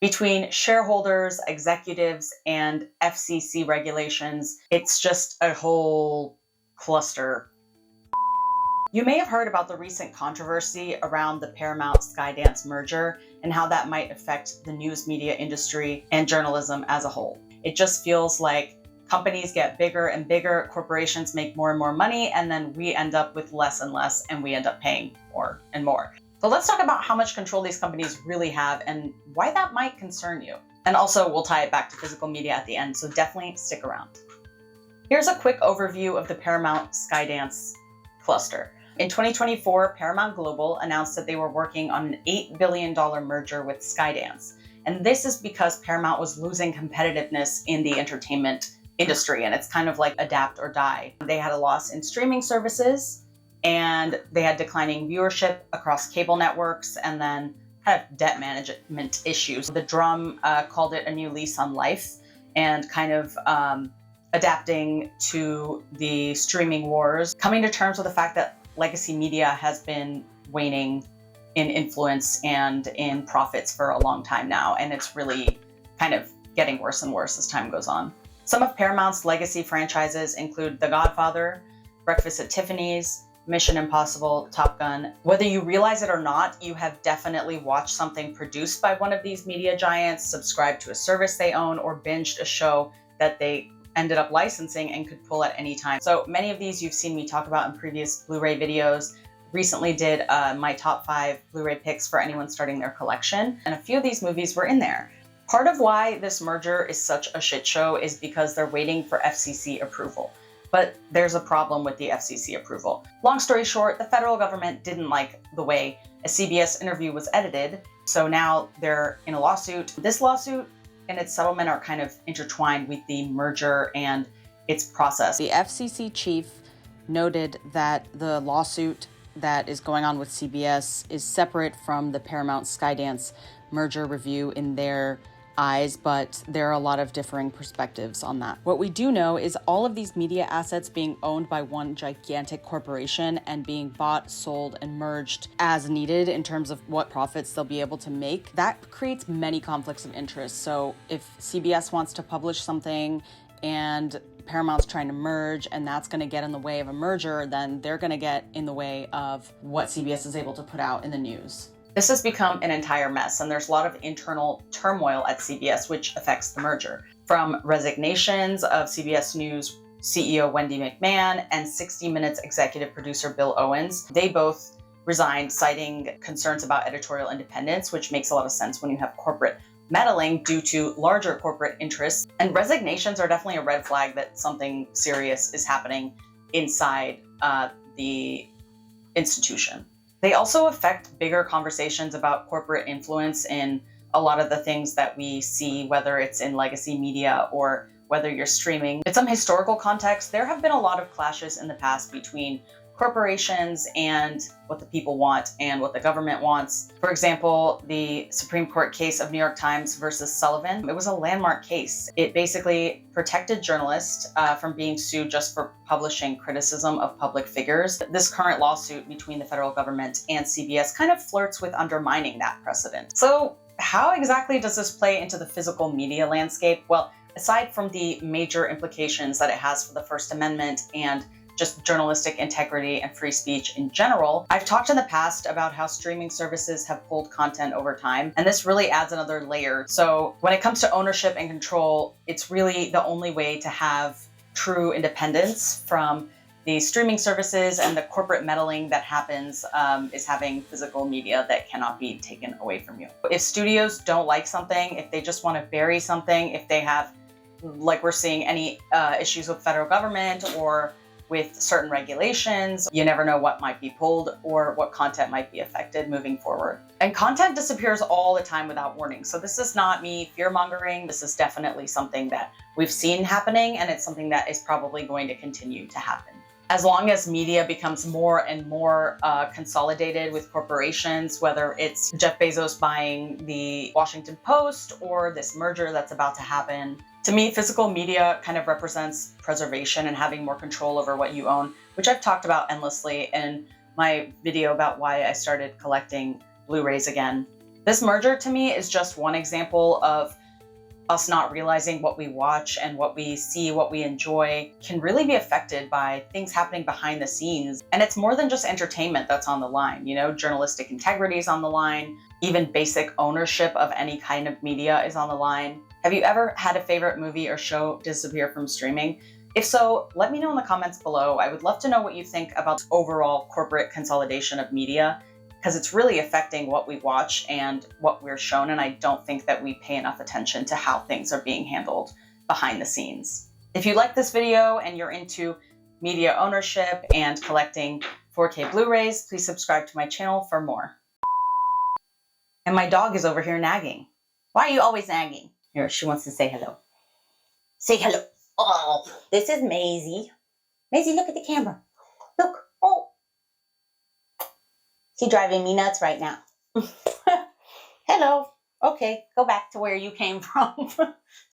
Between shareholders, executives, and FCC regulations, it's just a whole cluster. You may have heard about the recent controversy around the Paramount-Skydance merger and how that might affect the news media industry and journalism as a whole. It just feels like companies get bigger and bigger, corporations make more and more money, and then we end up with less and less, and we end up paying more and more. So let's talk about how much control these companies really have and why that might concern you. And also we'll tie it back to physical media at the end, so definitely stick around. Here's a quick overview of the Paramount-Skydance cluster. In 2024, Paramount Global announced that they were working on an $8 billion merger with Skydance. And this is because Paramount was losing competitiveness in the entertainment industry, and it's kind of like adapt or die. They had a loss in streaming services, and they had declining viewership across cable networks, and then kind of debt management issues. The Drum called it a new lease on life, and kind of adapting to the streaming wars, coming to terms with the fact that legacy media has been waning in influence and in profits for a long time now, and it's really kind of getting worse and worse as time goes on. Some of Paramount's legacy franchises include The Godfather, Breakfast at Tiffany's, Mission Impossible, Top Gun. Whether you realize it or not, you have definitely watched something produced by one of these media giants, subscribed to a service they own, or binged a show that they ended up licensing and could pull at any time. So many of these you've seen me talk about in previous Blu-ray videos. Recently did my top 5 Blu-ray picks for anyone starting their collection, and a few of these movies were in there. Part of why this merger is such a shit show is because they're waiting for FCC approval. But there's a problem with the FCC approval. Long story short, the federal government didn't like the way a CBS interview was edited, so now they're in a lawsuit. This lawsuit and its settlement are kind of intertwined with the merger and its process. The FCC chief noted that the lawsuit that is going on with CBS is separate from the Paramount-Skydance merger review in their eyes, but there are a lot of differing perspectives on that. What we do know is all of these media assets being owned by one gigantic corporation and being bought, sold, and merged as needed in terms of what profits they'll be able to make, that creates many conflicts of interest. So if CBS wants to publish something and Paramount's trying to merge and that's going to get in the way of a merger, then they're going to get in the way of what CBS is able to put out in the news. This has become an entire mess, and there's a lot of internal turmoil at CBS, which affects the merger. From resignations of CBS News CEO Wendy McMahon and 60 Minutes executive producer Bill Owens, they both resigned, citing concerns about editorial independence, which makes a lot of sense when you have corporate meddling due to larger corporate interests. And resignations are definitely a red flag that something serious is happening inside the institution. They also affect bigger conversations about corporate influence in a lot of the things that we see, whether it's in legacy media or whether you're streaming. In some historical context, there have been a lot of clashes in the past between corporations and what the people want and what the government wants. For example, the Supreme Court case of New York Times versus Sullivan, it was a landmark case. It basically protected journalists from being sued just for publishing criticism of public figures. This current lawsuit between the federal government and CBS kind of flirts with undermining that precedent. So how exactly does this play into the physical media landscape? Well, aside from the major implications that it has for the First Amendment and just journalistic integrity and free speech in general, I've talked in the past about how streaming services have pulled content over time, and this really adds another layer. So when it comes to ownership and control, it's really the only way to have true independence from the streaming services, and the corporate meddling that happens is having physical media that cannot be taken away from you. If studios don't like something, if they just want to bury something, if they have, like we're seeing, any issues with federal government or with certain regulations, you never know what might be pulled or what content might be affected moving forward. And content disappears all the time without warning. So this is not me fear-mongering. This is definitely something that we've seen happening, and it's something that is probably going to continue to happen. As long as media becomes more and more consolidated with corporations, whether it's Jeff Bezos buying the Washington Post or this merger that's about to happen, to me, physical media kind of represents preservation and having more control over what you own, which I've talked about endlessly in my video about why I started collecting Blu-rays again. This merger to me is just one example of us not realizing what we watch and what we see, what we enjoy can really be affected by things happening behind the scenes. And it's more than just entertainment that's on the line, journalistic integrity is on the line, even basic ownership of any kind of media is on the line. Have you ever had a favorite movie or show disappear from streaming? If so, let me know in the comments below. I would love to know what you think about overall corporate consolidation of media, because it's really affecting what we watch and what we're shown, and I don't think that we pay enough attention to how things are being handled behind the scenes. If you like this video and you're into media ownership and collecting 4K Blu-rays, please subscribe to my channel for more. And my dog is over here nagging. Why are you always nagging? Here, she wants to say hello. Say hello. Oh, this is Maisie. Maisie, look at the camera. Look. Oh. She's driving me nuts right now. Hello. Okay, go back to where you came from.